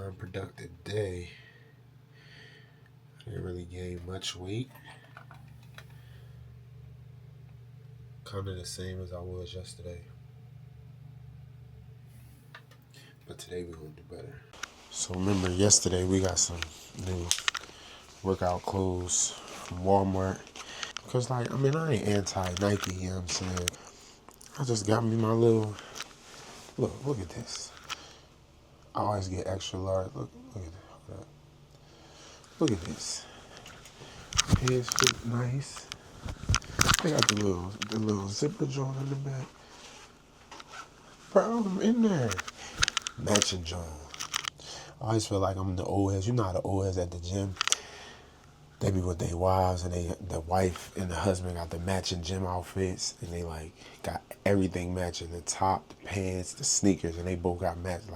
non-productive day. I didn't really gain much weight. Kind of the same as I was yesterday. But today we're going to do better. So remember, yesterday we got some new workout clothes from Walmart. Because, I ain't anti-Nike, you know what I'm saying? I just got me my little... Look at this. I always get extra large. Look at that. Look at this. Pants fit nice. They got the little zipper joint in the back. Bro, I'm in there. Matching joint. I always feel like I'm the old heads. You know how the old heads at the gym, they be with their wives and the wife and the husband got the matching gym outfits and they got everything matching, the top, the pants, the sneakers, and they both got matched.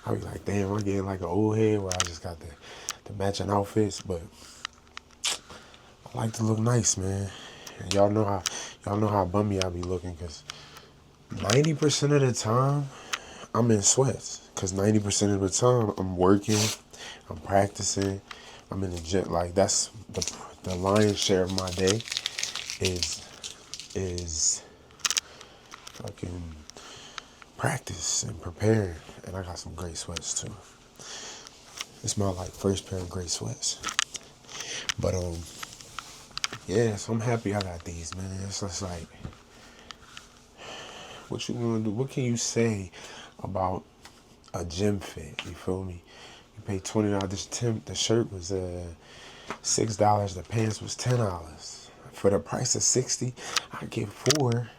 I be like, damn, I'm getting like an old head where I just got the matching outfits, but I like to look nice, man. And y'all know how bummy I be looking, because 90% of the time I'm in sweats, because 90% of the time I'm working, I'm practicing, I'm in the gym. That's the lion's share of my day is fucking practice and preparing. And I got some great sweats too. It's my first pair of great sweats. But yeah, so I'm happy I got these, man. It's just what you gonna do? What can you say about a gym fit? You feel me? You pay $20. The shirt was $6. The pants was $10. For the price of $60, I get four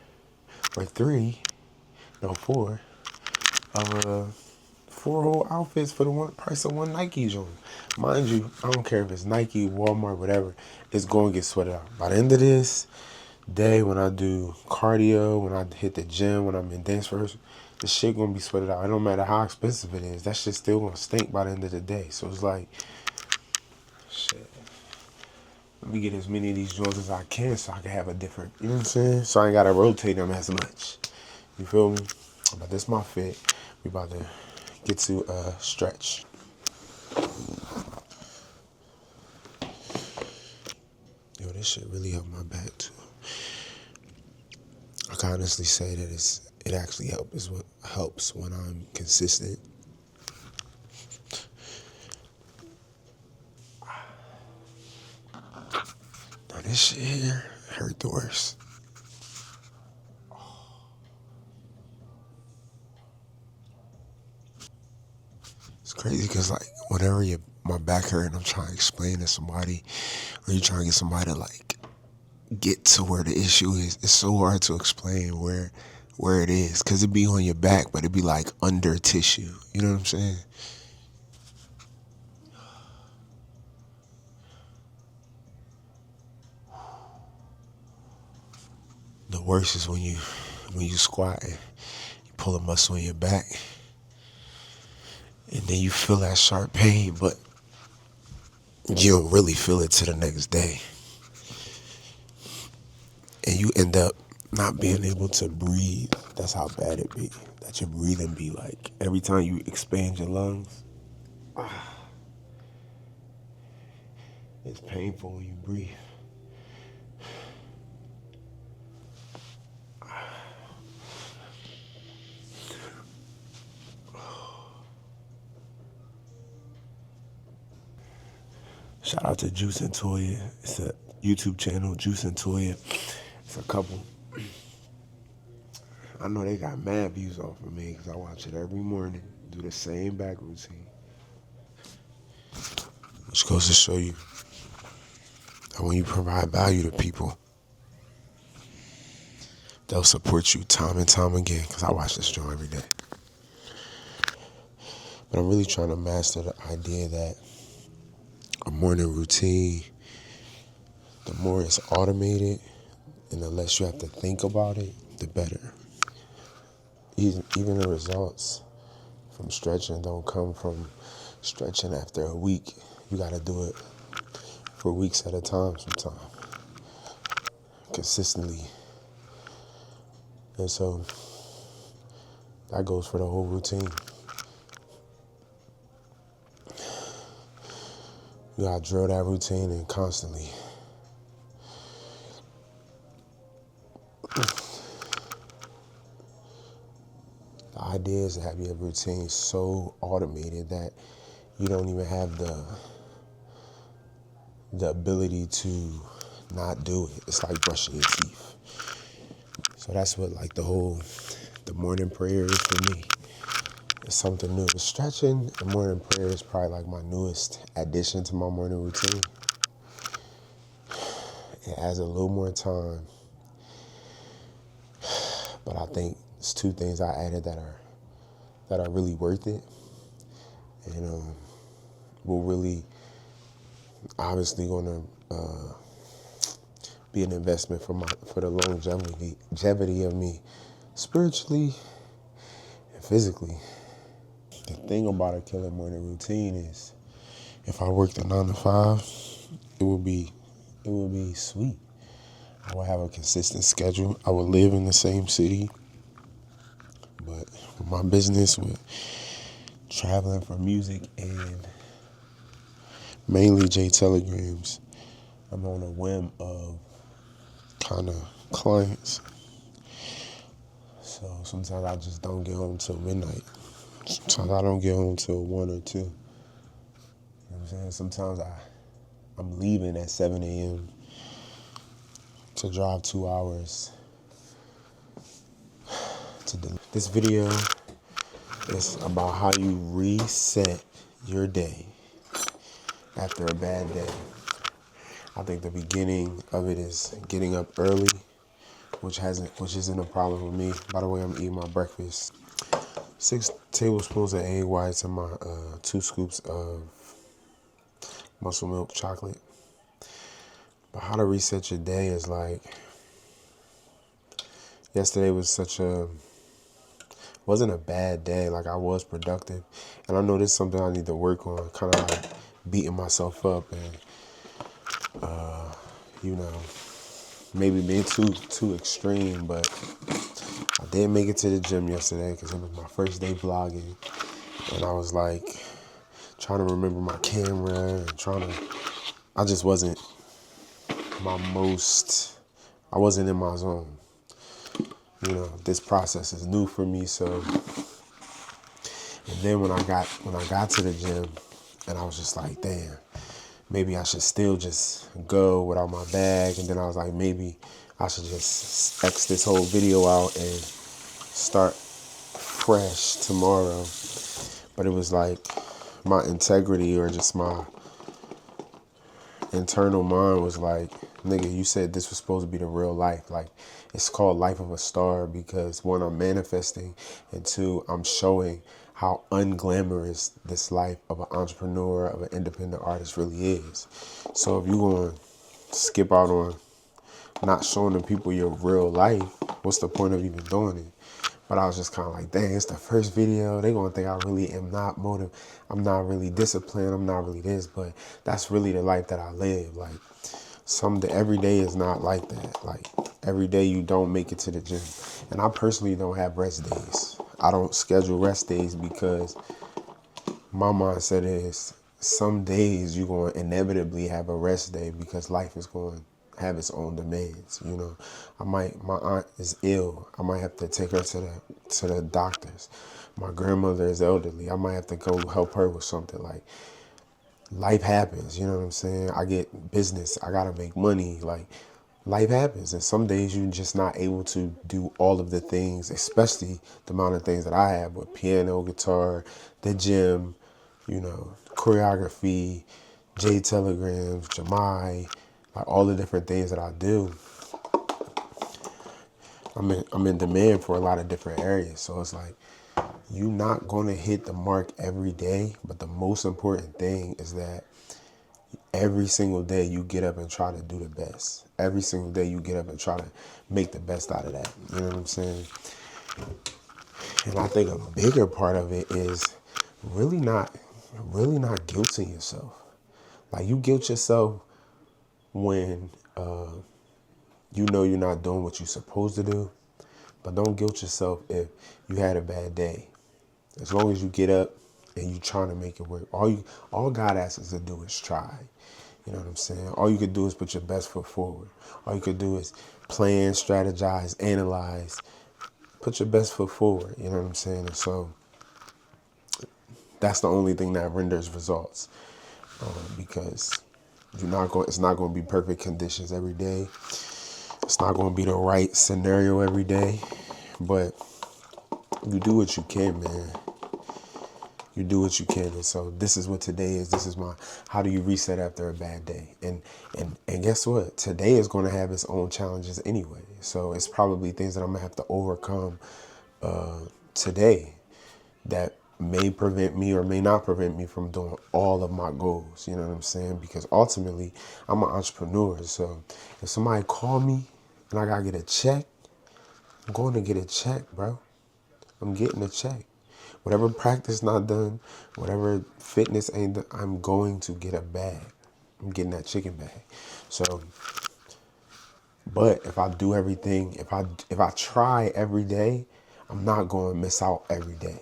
whole outfits for the price of one Nike joint. Mind you, I don't care if it's Nike, Walmart, whatever. It's going to get sweated out. By the end of this day, when I do cardio, when I hit the gym, when I'm in dance rehearsal, the shit gonna be sweated out. It don't matter how expensive it is. That shit still gonna stink by the end of the day. So it's shit. Let me get as many of these joints as I can so I can have a different, you know what I'm saying? So I ain't gotta rotate them as much. You feel me? But this my fit. We about to get to stretch. Yo, this shit really helped my back too. I can honestly say that it actually helps when I'm consistent. Now this shit here hurt the worst. It's crazy because whenever my back hurt and I'm trying to explain to somebody, or you trying to get somebody to get to where the issue is, it's so hard to explain where it is, because it be on your back, but it be under tissue. You know what I'm saying? The worst is when you squat and you pull a muscle in your back, and then you feel that sharp pain, but you don't really feel it till the next day. And you end up not being able to breathe. That's how bad it be. That your breathing be every time you expand your lungs, it's painful when you breathe. Shout out to Juice and Toya. It's a YouTube channel, Juice and Toya. It's a couple. I know they got mad views off of me because I watch it every morning. Do the same back routine. Which goes to show you that when you provide value to people, they'll support you time and time again, because I watch this show every day. But I'm really trying to master the idea that a morning routine, the more it's automated and the less you have to think about it, the better. Even the results from stretching don't come from stretching after a week. You got to do it for weeks at a time sometimes, consistently. And so that goes for the whole routine. You gotta drill that routine in constantly. The idea is to have your routine so automated that you don't even have the ability to not do it. It's like brushing your teeth. So that's what like the morning prayer is for me. It's something new. Stretching and morning prayer is probably like my newest addition to my morning routine. It adds a little more time, but I think it's two things I added that are really worth it, and will really obviously gonna be an investment for the longevity of me spiritually and physically. The thing about a killer morning routine is if I worked a 9 to 5, it would be sweet. I would have a consistent schedule. I would live in the same city, but my business with traveling for music and mainly J telegrams, I'm on a whim of kind of clients. So sometimes I just don't get home till midnight. Sometimes I don't get home till 1 or 2. You know what I'm saying? Sometimes I'm leaving at 7 a.m. to drive 2 hours to deliver. This video is about how you reset your day after a bad day. I think the beginning of it is getting up early, which isn't a problem with me. By the way, I'm eating my breakfast. 6 tablespoons of egg whites and my 2 scoops of muscle milk chocolate. But how to reset your day is like, yesterday wasn't a bad day. Like I was productive, and I know this is something I need to work on. Kind of like beating myself up and maybe being too extreme. But I did make it to the gym yesterday because it was my first day vlogging, and I was like trying to remember my camera and I just wasn't I wasn't in my zone. This process is new for me, so. And then when I got to the gym, and I was just like, damn, maybe I should still just go without my bag. And then I was like, maybe I should just X this whole video out and start fresh tomorrow. But it was like my integrity or just my internal mind was like, nigga, you said this was supposed to be the real life. Like, it's called Life of a Star because 1, I'm manifesting, and 2, I'm showing how unglamorous this life of an entrepreneur, of an independent artist really is. So if you're going to skip out on not showing the people your real life, what's the point of even doing it? But I was just kind of like, dang, it's the first video. They going to think I really am not motivated. I'm not really disciplined. I'm not really this, but that's really the life that I live. Like, every day is not like that. Like, every day you don't make it to the gym. And I personally don't have rest days. I don't schedule rest days because my mindset is some days you're going to inevitably have a rest day because life is going to have its own demands. My aunt is ill. I might have to take her to the doctors. My grandmother is elderly. I might have to go help her with something. Like, life happens, you know what I'm saying? I get business. I got to make money. Like, life happens. And some days you're just not able to do all of the things, especially the amount of things that I have with piano, guitar, the gym, choreography, J telegrams, Jamai, like all the different things that I do. I'm in demand for a lot of different areas. So it's like, you're not going to hit the mark every day. But the most important thing is that every single day you get up and try to do the best. Every single day you get up and try to make the best out of that. You know what I'm saying? And I think a bigger part of it is really not guilting yourself. Like, you guilt yourself when you're not doing what you're supposed to do. But don't guilt yourself if you had a bad day. As long as you get up and you trying to make it work. All God asks us to do is try. You know what I'm saying? All you could do is put your best foot forward. All you could do is plan, strategize, analyze, put your best foot forward. You know what I'm saying? And so that's the only thing that renders results, because it's not going to be perfect conditions every day. It's not going to be the right scenario every day, but you do what you can, man. You do what you can. And so this is what today is. This is my, how do you reset after a bad day? And guess what? Today is going to have its own challenges anyway. So it's probably things that I'm going to have to overcome today that may prevent me or may not prevent me from doing all of my goals. You know what I'm saying? Because ultimately, I'm an entrepreneur. So if somebody call me and I got to get a check, I'm going to get a check, bro. I'm getting a check. Whatever practice not done, whatever fitness ain't done, I'm going to get a bag. I'm getting that chicken bag. So, but if I do everything, if I try every day, I'm not going to miss out every day.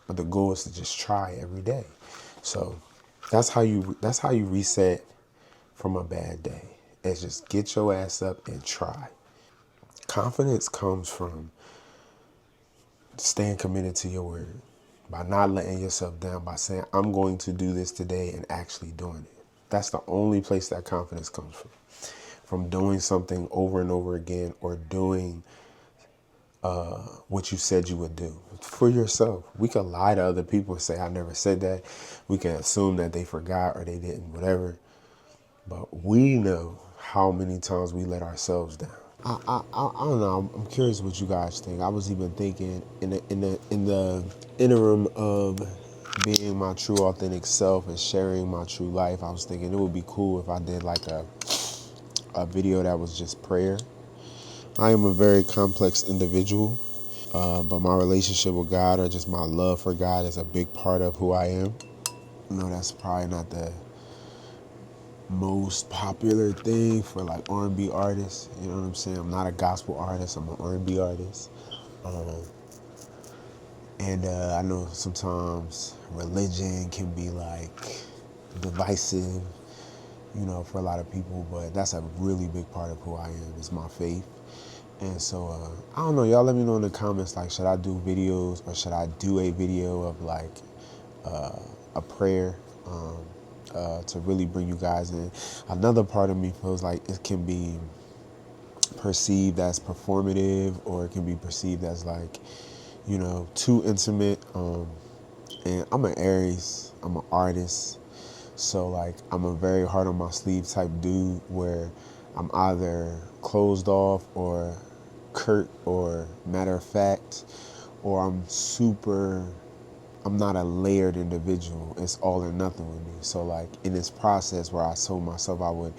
But the goal is to just try every day. So that's how you reset from a bad day. It's just get your ass up and try. Confidence comes from staying committed to your word, by not letting yourself down, by saying, I'm going to do this today and actually doing it. That's the only place that confidence comes from. From doing something over and over again, or doing what you said you would do for yourself. We could lie to other people and say, I never said that. We can assume that they forgot or they didn't, whatever. But we know how many times we let ourselves down. I don't know. I'm curious what you guys think. I was even thinking in the interim of being my true authentic self and sharing my true life, I was thinking it would be cool if I did like a video that was just prayer. I am a very complex individual, but my relationship with God, or just my love for God, is a big part of who I am. You know, that's probably not the most popular thing for like R&B artists. You know what I'm saying? I'm not a gospel artist. I'm an R&B artist. And I know sometimes religion can be like divisive, you know, for a lot of people, but that's a really big part of who I am, is my faith. And so, I don't know, y'all let me know in the comments, like, should I do videos, or should I do a video of like a prayer to really bring you guys in? Another part of me feels like it can be perceived as performative, or it can be perceived as like, you know, too intimate. And I'm an Aries, I'm an artist. So like, I'm a very hard on my sleeve type dude, where I'm either closed off or curt or matter of fact, or I'm not a layered individual. It's all or nothing with me. So like, in this process where I told myself I would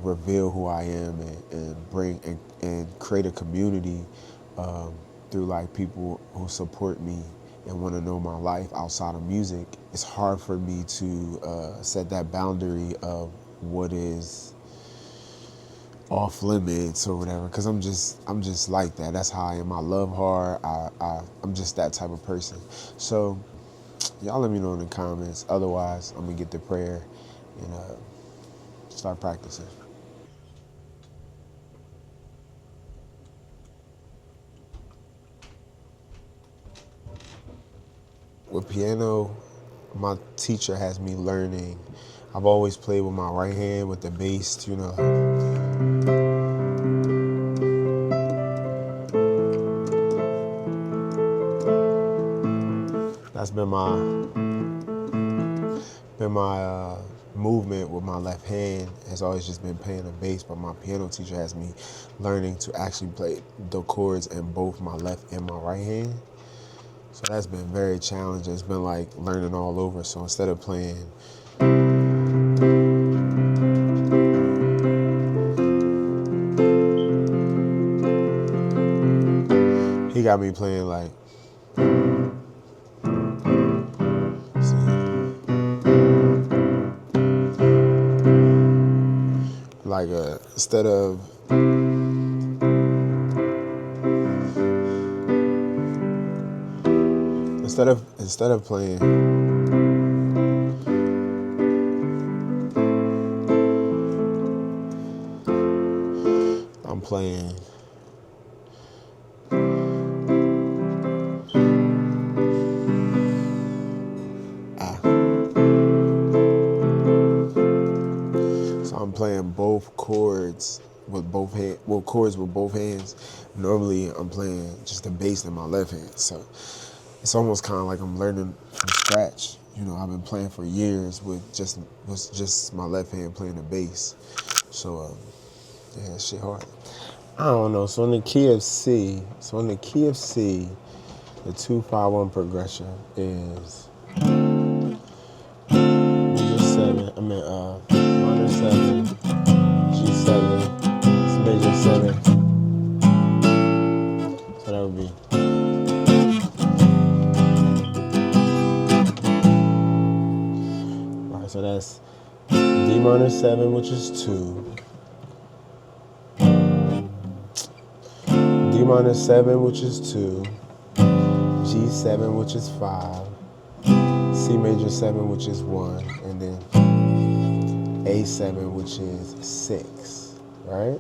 reveal who I am, and bring and create a community through like people who support me and want to know my life outside of music, it's hard for me to set that boundary of what is off limits or whatever, because I'm just like that. That's how I am. I love hard. I'm just that type of person. So y'all let me know in the comments. Otherwise, I'm gonna get to prayer and start practicing. With piano, my teacher has me learning. I've always played with my right hand with the bass, you know. That's been my movement with my left hand, has always just been playing the bass, but my piano teacher has me learning to actually play the chords in both my left and my right hand. So that's been very challenging. It's been like learning all over. So instead of playing, he got me playing like, instead of instead of playing, I'm playing. So I'm playing both chords with both hands. Well, chords with both hands. Normally, I'm playing just the bass in my left hand. So it's almost kind of like I'm learning from scratch. You know, I've been playing for years with just my left hand playing the bass. So yeah, that shit hard. I don't know. So in the key of C, the 2-5-1 progression is major 7. I mean minor 7, G7, it's major 7. So that would be. Alright, so that's D minor 7, which is 2. D minor 7, which is 2. G7, which is 5. C major 7, which is 1. And then A7, which is 6. Right?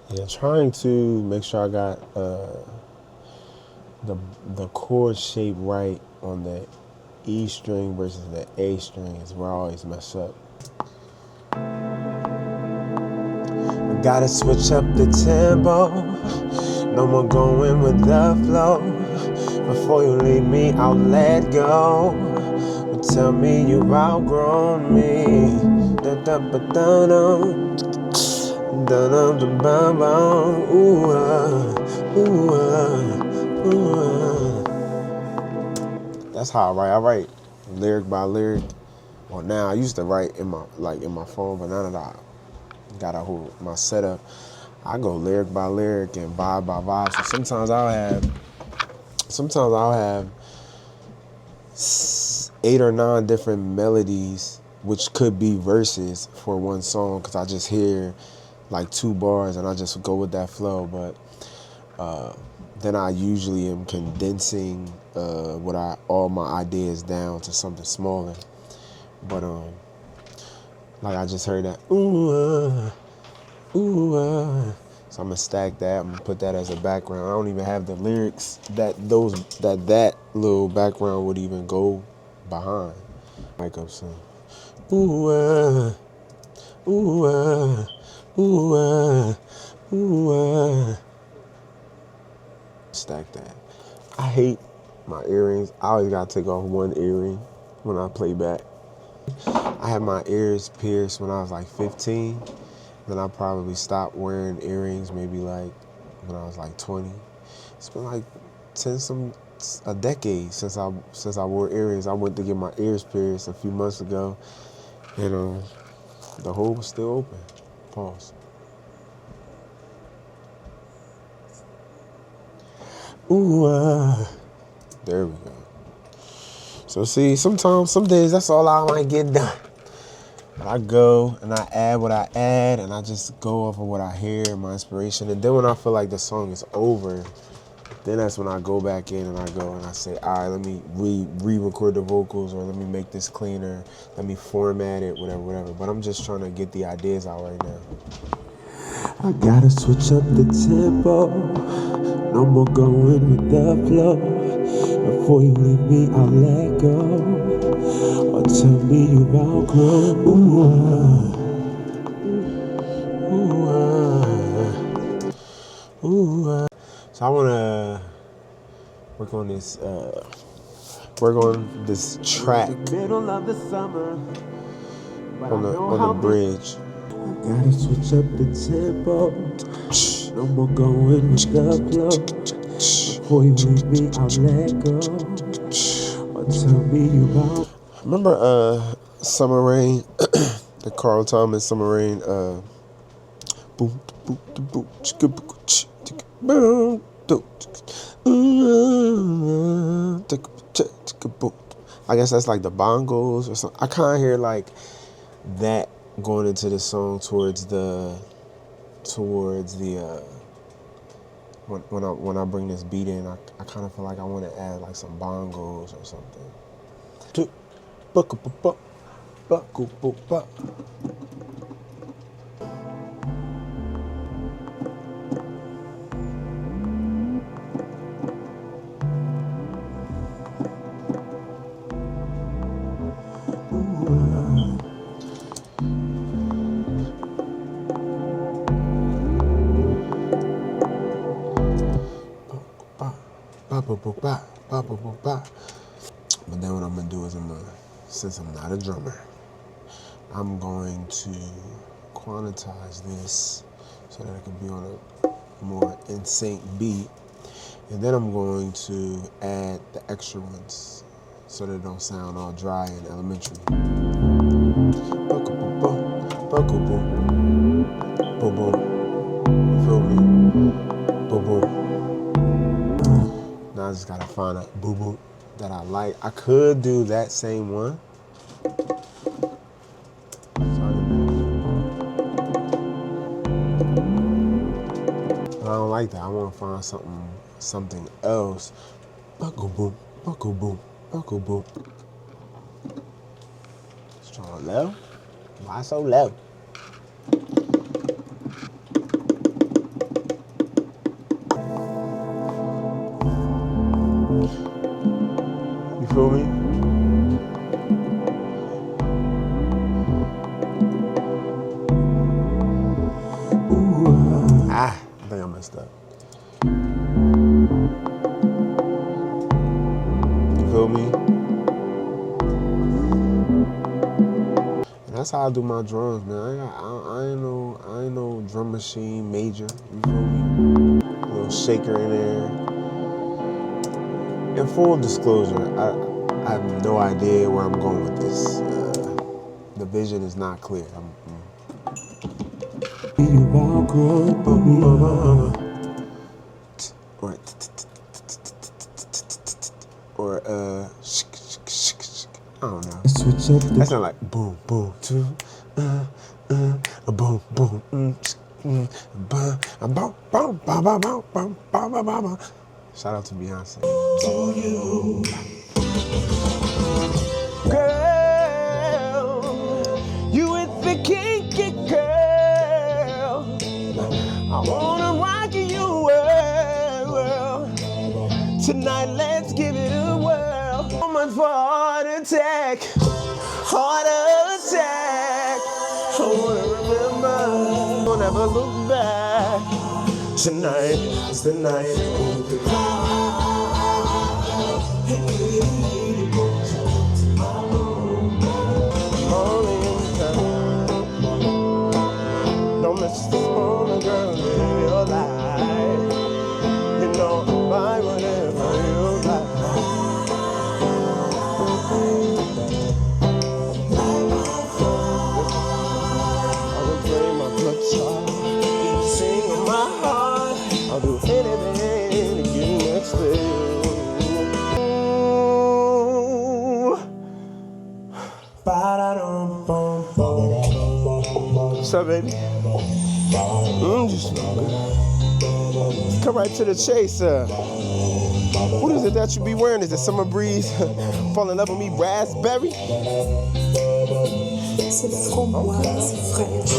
Yeah, trying to make sure I got the chord shape right on the E string versus the A string is where I always mess up. I gotta switch up the tempo. No more going with the flow. Before you leave me, I'll let go. But tell me you've outgrown me. That's how I write. I write lyric by lyric. Well, now I used to write in my phone, but now that I got a whole my setup, I go lyric by lyric and vibe by vibe. So sometimes I'll have 8 or 9 different melodies, which could be verses for one song, because I just hear like 2 bars and I just go with that flow. But then I usually am condensing all my ideas down to something smaller. But like I just heard that so I'm gonna stack that. I'm gonna put that as a background. I don't even have the lyrics that little background would even go behind. Mic up soon. Stack that. I hate my earrings. I always gotta take off one earring when I play back. I had my ears pierced when I was like 15. Then I probably stopped wearing earrings maybe like when I was like 20. It's been like a decade since I wore earrings. I went to get my ears pierced a few months ago, and the hole was still open. Pause. There we go. So see, sometimes, some days, that's all I might get done. But I go and I add what I add, and I just go off of what I hear, my inspiration. And then when I feel like the song is over, then that's when I go back in and I go and I say, all right, let me re-record the vocals, or let me make this cleaner, let me format it, whatever. But I'm just trying to get the ideas out right now. I gotta switch up the tempo. No more going with the flow. Before you leave me, I'll let go. Or tell me you've outgrown. So I wanna work on this track Middle of the summer, on the bridge. I gotta switch up the tempo. No more going with the flow. Before you leave me, I'll let go. Or tell me you out. Remember Summer Rain, the Carl Thomas Summer Rain, boom, boom, boom, chicka, boom, I guess that's like the bongos or something. I kind of hear like that going into the song towards the when I bring this beat in, I kind of feel like I want to add like some bongos or something. But then what I'm gonna do is since I'm not a drummer, I'm going to quantize this so that it can be on a more in sync beat, and then I'm going to add the extra ones so that it don't sound all dry and elementary. Boom boom, you feel me? Boom boom. Now I just gotta find a boo boo that I like. I could do that same one. But I don't like that. I want to find something else. Buckle boom, buckle boom, buckle boom. Strong low. Why so low? You feel me? I think I messed up. You feel me? And that's how I do my drums, man. I ain't no drum machine major. You feel me? A little shaker in there. In full disclosure, I have no idea where I'm going with this. The vision is not clear. You've outgrown me. Or I don't know. Switch up the That's not like boom, boom, boom, boom, boom. Shout out to Beyonce. Girl, you with the kinky girl. I wanna rock you well. Tonight, let's give it a whirl. So much for heart attack. I wanna remember, don't ever look back. Tonight is the night. Don't miss the moment, girl, live your life. You know, buy whatever you like. I will play my flip side, sing in my heart. I'll do anything to get next to you. What's up, baby? Just come right to the chase. What is it that you be wearing? Is it Summer Breeze? Fall in love with me, raspberry? C'est framboise fraîche.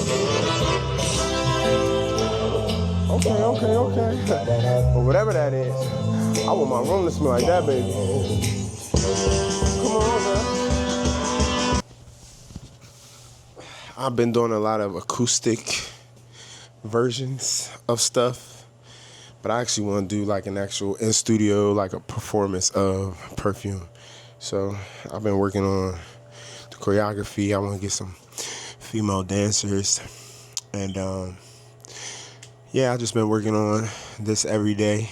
Okay. But whatever that is, I want my room to smell like that, baby. Come on, man. I've been doing a lot of acoustic versions of stuff, but I actually want to do like an actual in studio, like a performance of Perfume. So I've been working on the choreography. I want to get some female dancers, and yeah, I've just been working on this every day.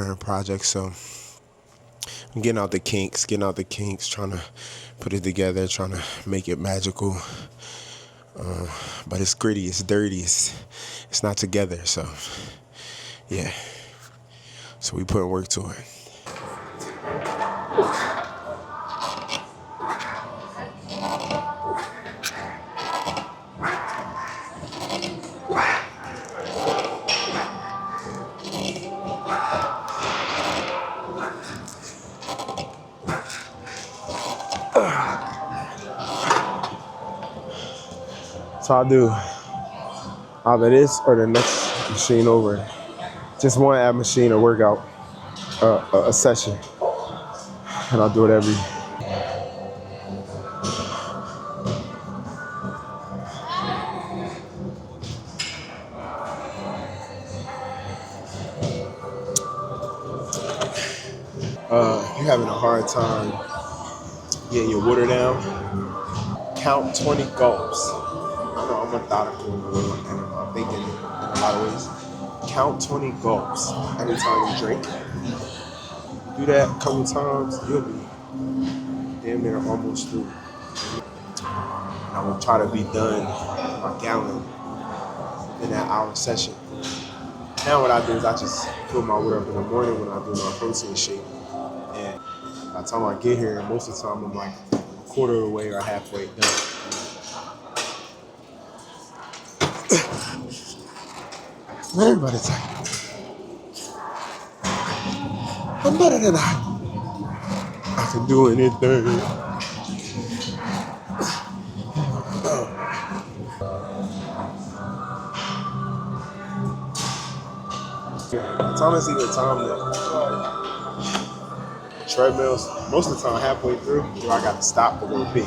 current project, so I'm getting out the kinks, trying to put it together, trying to make it magical. But it's gritty, it's dirty, it's not together, so yeah. So we putting work to it. So I'll do either this or the next machine over. Just one ab machine, a workout, a session, and I'll do it every. If you're having a hard time getting your water down, count 20 gulps. I know I'm methodical and I'm thinking in a lot of ways. Count 20 gulps every time you drink. Do that a couple times, you'll be damn near almost through. And I will try to be done with my gallon in that hour session. Now what I do is I just fill my water up in the morning when I do my protein shake. And by the time I get here, most of the time I'm like a quarter of the way or halfway done. Everybody's like, I'm better than I can do anything. It's honestly the time that treadmills, most of the time halfway through, where I got to stop to go pee.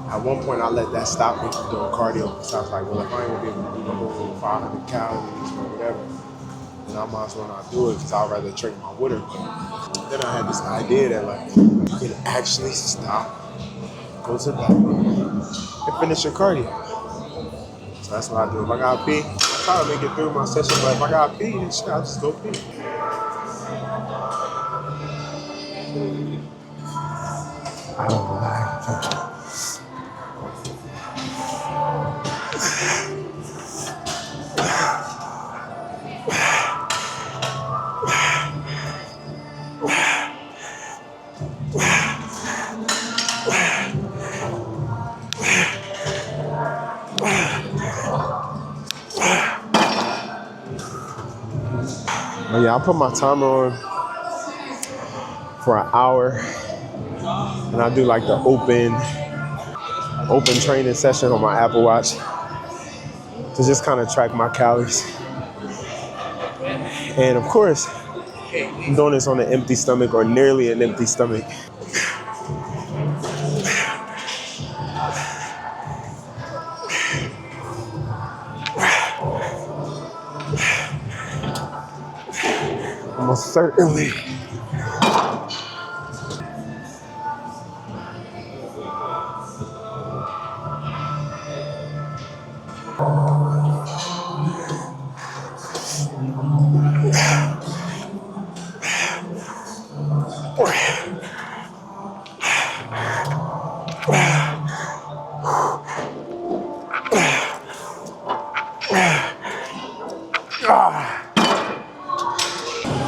At one point, I let that stop me from doing cardio because I was like, well, if I ain't gonna be able to do the whole 500 calories or whatever, then I might as well not do it because I'd rather drink my water. Then I had this idea that like you can actually stop, go to the bathroom, and finish your cardio. So that's what I do. If I gotta pee, I try to make it through my session, but if I gotta pee, then shit, I just go pee. I don't like. But yeah, I put my timer on for an hour, and I do like the open training session on my Apple Watch to just kind of track my calories. And of course, I'm doing this on an empty stomach or nearly an empty stomach. Almost certainly.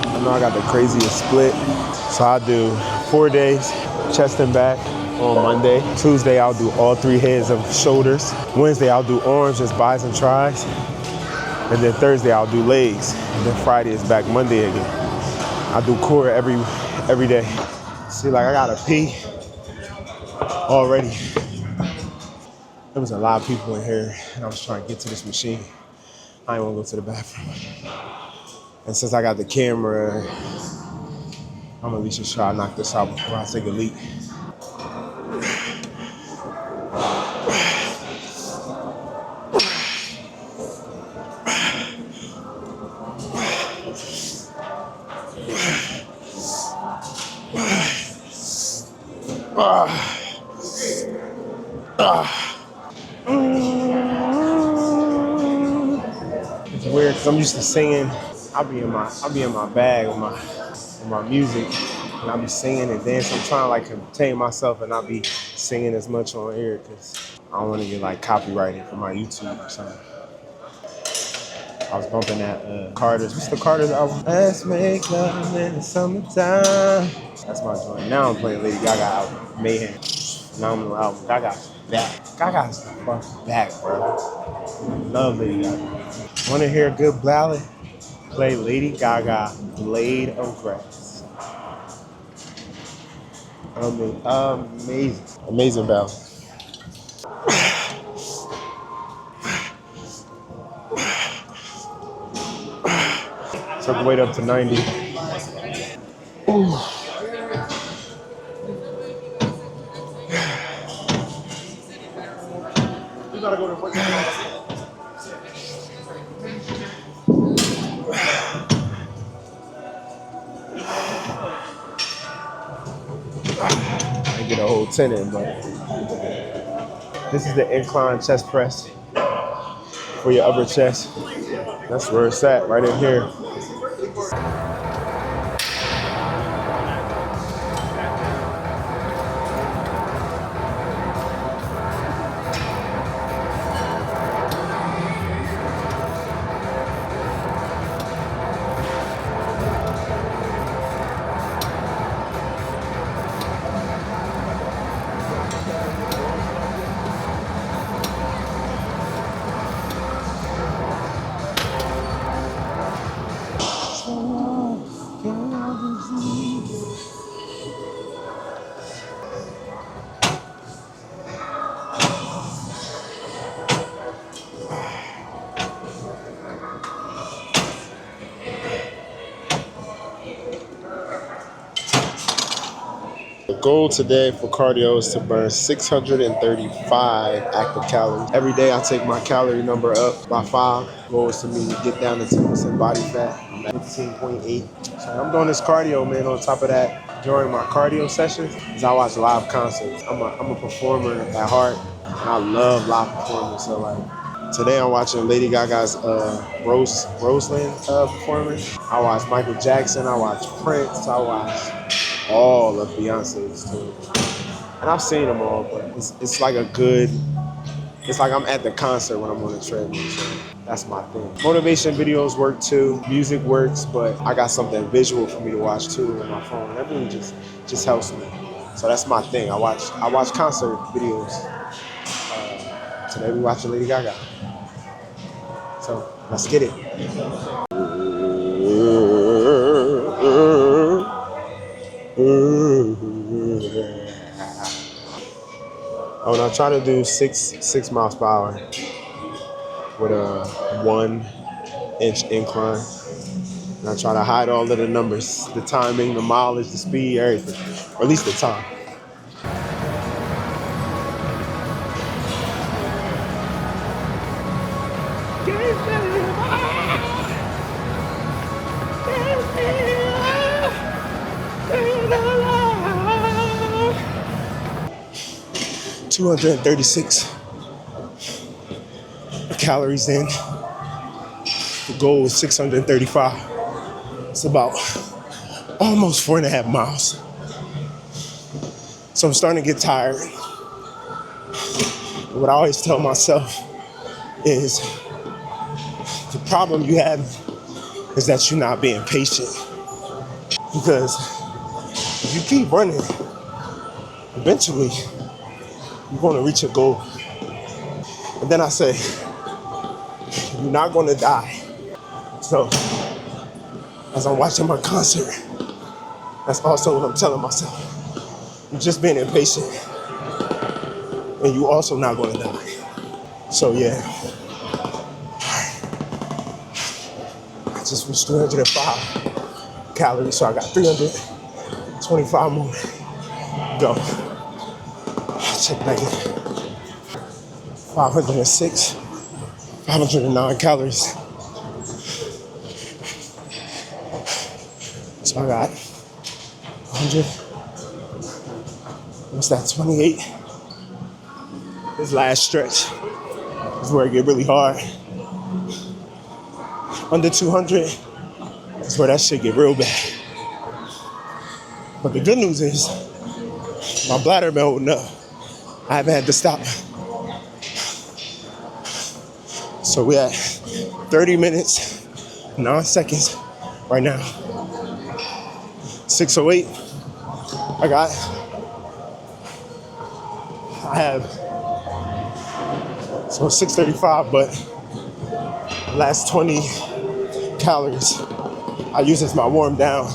I know I got the craziest split. So I do 4 days, chest and back on Monday. Tuesday, I'll do all 3 heads of shoulders. Wednesday, I'll do arms, just bis and tris. And then Thursday, I'll do legs. And then Friday is back Monday again. I do core every day. See, like I gotta pee already. There was a lot of people in here and I was trying to get to this machine. I didn't want to go to the bathroom. And since I got the camera, I'm at least just try to knock this out before I take a leak. It's weird because I'm used to singing. I'll be in my bag with my music, and I'll be singing and dancing. I'm trying to like contain myself and not be singing as much on air because I don't want to get like copyrighted for my YouTube or something. I was bumping that Carter's. What's the Carter's album? Let's make love in the summertime. That's my joint. Now I'm playing Lady Gaga album, Mayhem. Phenomenal album. Gaga's back. Gaga's the fuck back, bro. Love Lady Gaga. Want to hear a good ballad? Play Lady Gaga, Blade of Grass. Amazing. Amazing ballad. Took the weight up to 90. Ooh. You gotta go to work. I get a whole 10 in, but this is the incline chest press for your upper chest. That's where it's at, right in here. The goal today for cardio is to burn 635 active calories. Every day I take my calorie number up by 5. Goal is to me to get down to 10% body fat. I'm at 15.8. So I'm doing this cardio, man. On top of that, during my cardio sessions, is I watch live concerts. I'm a performer at heart, and I love live performance. So like today I'm watching Lady Gaga's Roseland performance. I watch Michael Jackson. I watch Prince. I watch all of Beyonce's too. And I've seen them all, but it's like it's like I'm at the concert when I'm on the treadmill. So that's my thing. Motivation videos work too. Music works, but I got something visual for me to watch too on my phone. That really just helps me. So that's my thing. I watch concert videos. Today we watching Lady Gaga. So let's get it. And I try to do six miles per hour with a 1-inch incline. And I try to hide all of the numbers, the timing, the mileage, the speed, everything, or at least the time. $236 calories in. The goal is 635. It's about almost 4.5 miles. So I'm starting to get tired. What I always tell myself is the problem you have is that you're not being patient. Because if you keep running, eventually you're going to reach a goal. And then I say, you're not going to die. So as I'm watching my concert, that's also what I'm telling myself. You're just being impatient, and you also not going to die. So yeah, I just reached 305 calories, so I got 325 more. Go. Check back in. 506, 509 calories. So I got 100. What's that, 28? This last stretch is where it get really hard. Under 200, That's where that shit get real bad. But the good news is my bladder been holding up. I haven't had to stop. So we at 30 minutes, 9 seconds right now. 6:08. I have, so 6:35, but last 20 calories I use as my warm down.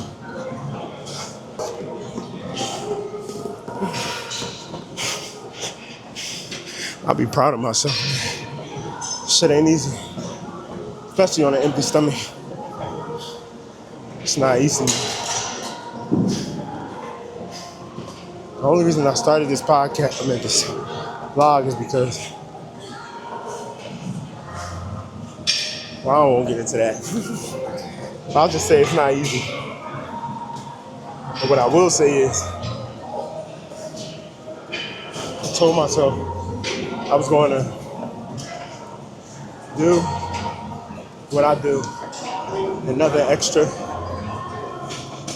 I'll be proud of myself. Shit ain't easy, especially on an empty stomach. It's not easy. The only reason I started this podcast, this vlog, is because, well, I won't get into that. I'll just say it's not easy. But what I will say is, I told myself I was going to do what I do, another extra,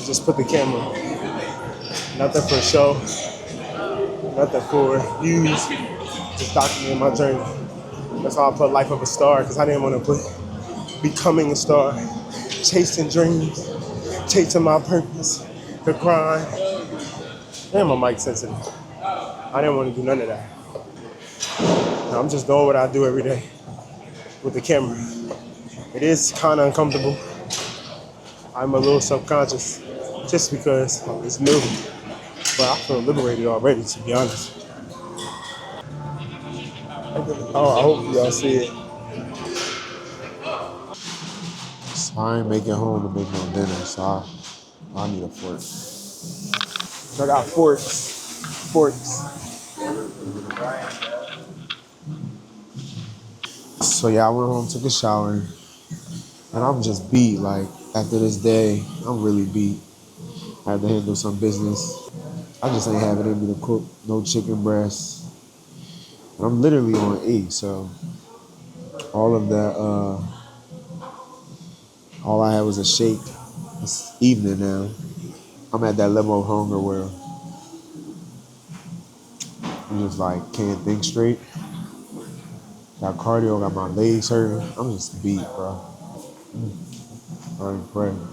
just put the camera. Nothing for show, nothing for views, just documenting my journey. That's why I put Life of a Star, because I didn't want to put becoming a star, chasing dreams, chasing my purpose, the grind. And my mic sensitive. I didn't want to do none of that. Now I'm just doing what I do every day with the camera. It is kind of uncomfortable. I'm a little self-conscious just because it's new. But I feel liberated already, to be honest. Oh, I hope y'all see it. So I ain't making home to make no dinner, so I need a fork. I got forks. So yeah, I went home, took a shower, and I'm just beat. Like, after this day, I'm really beat. I had to handle some business. I just ain't having it in me to cook no chicken breast. And I'm literally on E, so all of that, all I had was a shake. It's evening now. I'm at that level of hunger where I'm just like, can't think straight. Got cardio, got my legs hurting. I'm just beat, bro. I ain't praying.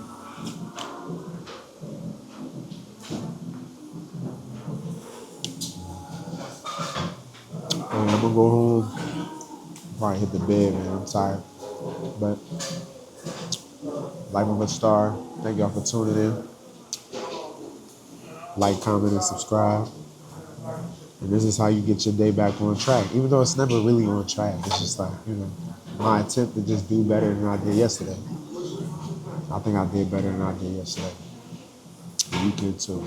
And I'm gonna go home, probably hit the bed, man. I'm tired. But Life of a Star, thank y'all for tuning in. Like, comment, and subscribe. And this is how you get your day back on track. Even though it's never really on track. It's just like, my attempt to just do better than I did yesterday. I think I did better than I did yesterday. You could too.